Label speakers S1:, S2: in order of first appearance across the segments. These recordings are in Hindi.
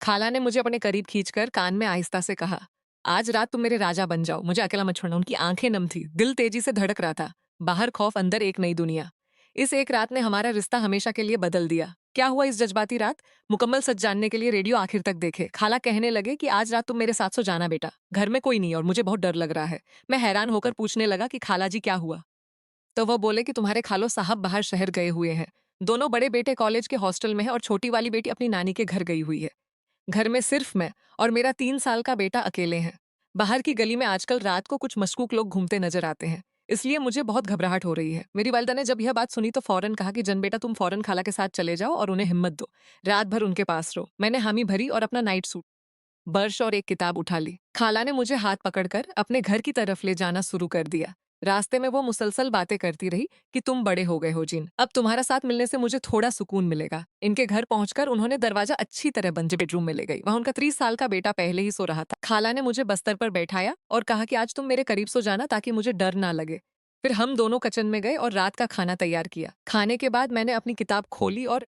S1: खाला ने मुझे अपने करीब खींचकर कान में आहिस्ता से कहा, आज रात तुम मेरे राजा बन जाओ, मुझे अकेला मत छोड़ना। उनकी आंखें नम थी, दिल तेजी से धड़क रहा था। बाहर खौफ, अंदर एक नई दुनिया। इस एक रात ने हमारा रिश्ता हमेशा के लिए बदल दिया। क्या हुआ इस जज्बाती रात? मुकम्मल सच जानने के लिए रेडियो आखिर तक देखे। खाला कहने लगे कि आज रात तुम मेरे साथ सो जाना बेटा। घर में कोई नहीं और मुझे बहुत डर लग रहा है। मैं हैरान होकर पूछने लगा कि खाला जी क्या हुआ? तो वह बोले कि तुम्हारे खालो साहब बाहर शहर गए हुए हैं। दोनों बड़े बेटे कॉलेज के हॉस्टल में है और छोटी वाली बेटी अपनी नानी के घर गई हुई है। घर में सिर्फ मैं और मेरा 3 साल का बेटा अकेले हैं। बाहर की गली में आजकल रात को कुछ मशकूक लोग घूमते नजर आते हैं। इसलिए मुझे बहुत घबराहट हो रही है। मेरी वालिदा ने जब यह बात सुनी तो फौरन कहा कि जन बेटा तुम फौरन खाला के साथ चले जाओ और उन्हें हिम्मत दो। रात भर उनके पास रहो। मैंने हामी भरी और अपना नाइट सूट, बर्श और एक किताब उठा ली। खाला ने मुझे हाथ पकड़कर अपने घर की तरफ ले जाना शुरू कर दिया। रास्ते में वो मुसलसल बातें करती रही कि तुम बड़े हो गए हो जिन, अब तुम्हारा साथ मिलने से मुझे थोड़ा सुकून मिलेगा। इनके घर पहुंचकर उन्होंने दरवाजा अच्छी तरह बंद, बेडरूम में ले गई। वहां उनका 3 साल का बेटा पहले ही सो रहा था। खाला ने मुझे बस्तर पर बैठाया और कहा कि आज तुम मेरे करीब सो जाना ताकि मुझे डर ना लगे। फिर हम दोनों किचन में गए और रात का खाना तैयार किया। खाने के बाद मैंने अपनी किताब खोली और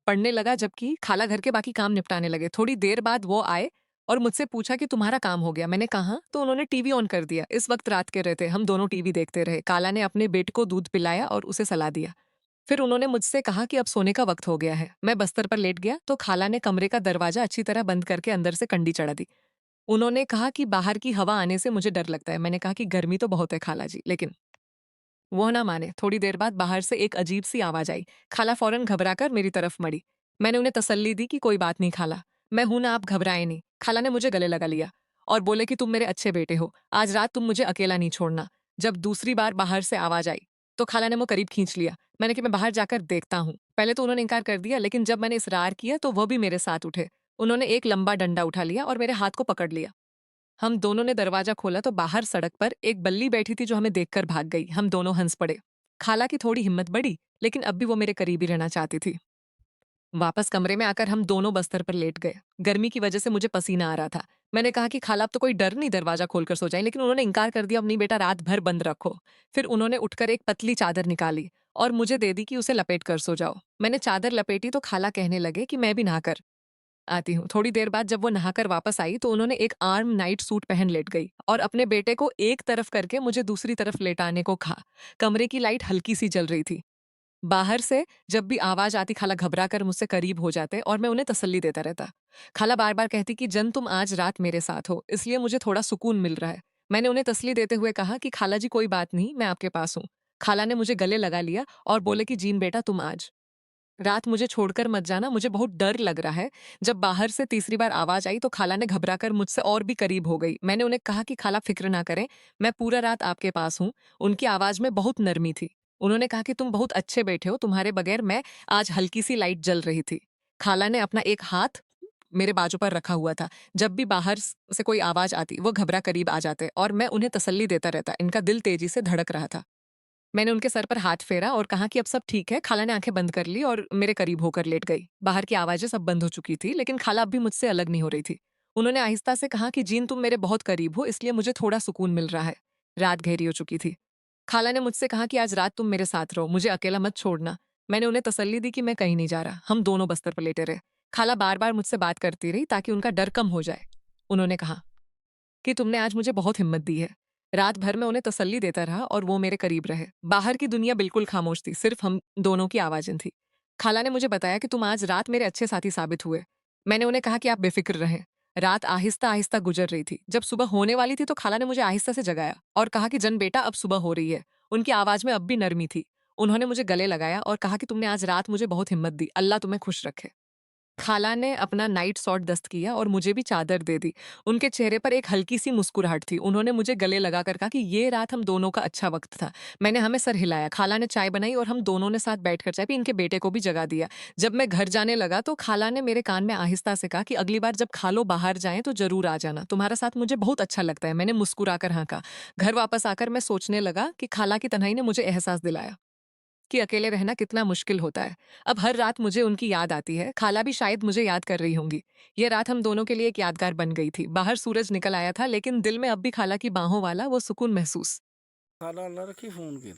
S1: पढ़ने लगा, जबकि खाला घर के बाकी काम निपटाने लगे। थोड़ी देर बाद वो आए और मुझसे पूछा कि तुम्हारा काम हो गया? मैंने कहा तो उन्होंने टीवी ऑन कर दिया। इस वक्त रात के रहते हम दोनों टीवी देखते रहे। काला ने अपने बेटे को दूध पिलाया और उसे सला दिया। फिर उन्होंने मुझसे कहा कि अब सोने का वक्त हो गया है। मैं बस्तर पर लेट गया तो खाला ने कमरे का दरवाजा अच्छी तरह बंद करके अंदर से कंडी चढ़ा दी। उन्होंने कहा कि बाहर की हवा आने से मुझे डर लगता है। मैंने कहा कि गर्मी तो बहुत है खाला जी, लेकिन वो ना माने। थोड़ी देर बाद बाहर से एक अजीब सी आवाज आई। खाला फौरन घबराकर मेरी तरफ मड़ी। मैंने उन्हें तसल्ली दी कि कोई बात नहीं खाला, मैं हूं ना, आप घबराए नहीं। खाला ने मुझे गले लगा लिया और बोले कि तुम मेरे अच्छे बेटे हो, आज रात तुम मुझे अकेला नहीं छोड़ना। जब दूसरी बार बाहर से आवाज आई तो खाला ने मुझे करीब खींच लिया। मैंने कि मैं बाहर जाकर देखता हूँ। पहले तो उन्होंने इनकार कर दिया, लेकिन जब मैंने इसरार किया तो वो भी मेरे साथ उठे। उन्होंने एक लंबा डंडा उठा लिया और मेरे हाथ को पकड़ लिया। हम दोनों ने दरवाजा खोला तो बाहर सड़क पर एक बल्ली बैठी थी जो हमें देखकर भाग गई। हम दोनों हंस पड़े। खाला की थोड़ी हिम्मत बढ़ी, लेकिन अब भी वो मेरे करीब ही रहना चाहती थी। वापस कमरे में आकर हम दोनों बस्तर पर लेट गए। गर्मी की वजह से मुझे पसीना आ रहा था। मैंने कहा कि खाला अब तो कोई डर नहीं, दरवाजा खोलकर सो जाए, लेकिन उन्होंने इनकार कर दिया। अब नहीं बेटा, रात भर बंद रखो। फिर उन्होंने उठकर एक पतली चादर निकाली और मुझे दे दी कि उसे लपेट कर सो जाओ। मैंने चादर लपेटी तो खाला कहने लगे कि मैं भी नहाकर आती हूँ। थोड़ी देर बाद जब वो नहाकर वापस आई तो उन्होंने एक आर्म नाइट सूट पहन लेट गई और अपने बेटे को एक तरफ करके मुझे दूसरी तरफ लेटाने को कहा। कमरे की लाइट हल्की सी जल रही थी। बाहर से जब भी आवाज आती खाला घबरा कर मुझसे करीब हो जाते और मैं उन्हें तसल्ली देता रहता। खाला बार बार कहती कि जन तुम आज रात मेरे साथ हो, इसलिए मुझे थोड़ा सुकून मिल रहा है। मैंने उन्हें तसल्ली देते हुए कहा कि खाला जी कोई बात नहीं, मैं आपके पास हूँ। खाला ने मुझे गले लगा लिया और बोले कि जीन बेटा तुम आज रात मुझे छोड़कर मत जाना, मुझे बहुत डर लग रहा है। जब बाहर से तीसरी बार आवाज आई तो खाला ने घबराकर मुझसे और भी करीब हो गई। मैंने उन्हें कहा कि खाला फिक्र ना करें, मैं पूरा रात आपके पास हूँ। उनकी आवाज में बहुत नरमी थी। उन्होंने कहा कि तुम बहुत अच्छे बैठे हो, तुम्हारे बगैर मैं आज हल्की सी लाइट जल रही थी। खाला ने अपना एक हाथ मेरे बाजू पर रखा हुआ था। जब भी बाहर से कोई आवाज आती वो घबरा करीब आ जाते और मैं उन्हें तसल्ली देता रहता। इनका दिल तेजी से धड़क रहा था। मैंने उनके सर पर हाथ फेरा और कहा कि अब सब ठीक है। खाला ने आंखें बंद कर ली और मेरे करीब होकर लेट गई। बाहर की आवाजें सब बंद हो चुकी थी, लेकिन खाला अब भी मुझसे अलग नहीं हो रही थी। उन्होंने आहिस्ता से कहा कि जीन तुम मेरे बहुत करीब हो, इसलिए मुझे थोड़ा सुकून मिल रहा है। रात गहरी हो चुकी थी। खाला ने मुझसे कहा कि आज रात तुम मेरे साथ रहो, मुझे अकेला मत छोड़ना। मैंने उन्हें तसल्ली दी कि मैं कहीं नहीं जा रहा। हम दोनों बस्तर पर लेटे रहे। खाला बार बार मुझसे बात करती रही ताकि उनका डर कम हो जाए। उन्होंने कहा कि तुमने आज मुझे बहुत हिम्मत दी है। रात भर मैं उन्हें तसल्ली देता रहा और वो मेरे करीब रहे। बाहर की दुनिया बिल्कुल खामोश थी, सिर्फ हम दोनों की आवाजें थी। खाला ने मुझे बताया कि तुम आज रात मेरे अच्छे साथी साबित हुए। मैंने उन्हें कहा कि आप बेफिक्र रहें। रात आहिस्ता आहिस्ता गुजर रही थी। जब सुबह होने वाली थी तो खाला ने मुझे आहिस्ता से जगाया और कहा कि जन बेटा अब सुबह हो रही है। उनकी आवाज में अब भी नरमी थी। उन्होंने मुझे गले लगाया और कहा कि तुमने आज रात मुझे बहुत हिम्मत दी, अल्लाह तुम्हें खुश रखे। खाला ने अपना नाइट शॉट दस्त किया और मुझे भी चादर दे दी। उनके चेहरे पर एक हल्की सी मुस्कुराहट थी। उन्होंने मुझे गले लगाकर कहा कि ये रात हम दोनों का अच्छा वक्त था। मैंने हमें सर हिलाया। खाला ने चाय बनाई और हम दोनों ने साथ बैठकर चाय पी। इनके बेटे को भी जगा दिया। जब मैं घर जाने लगा तो खाला ने मेरे कान में आहिस्ता से कहा कि अगली बार जब खालो बाहर जाएं तो जरूर आ जाना, तुम्हारा साथ मुझे बहुत अच्छा लगता है। मैंने मुस्कुराकर हाँ कहा। घर वापस आकर मैं सोचने लगा कि खाला की तन्हाई ने मुझे एहसास दिलाया कि अकेले रहना कितना मुश्किल होता है। अब हर रात मुझे उनकी याद आती है। खाला भी शायद मुझे याद कर रही होंगी। ये रात हम दोनों के लिए एक यादगार बन गई थी। बाहर सूरज निकल आया था, लेकिन दिल में अब भी खाला की बाहों वाला वो सुकून महसूस।
S2: खाला अल्लाह रखी फ़ोन कीता।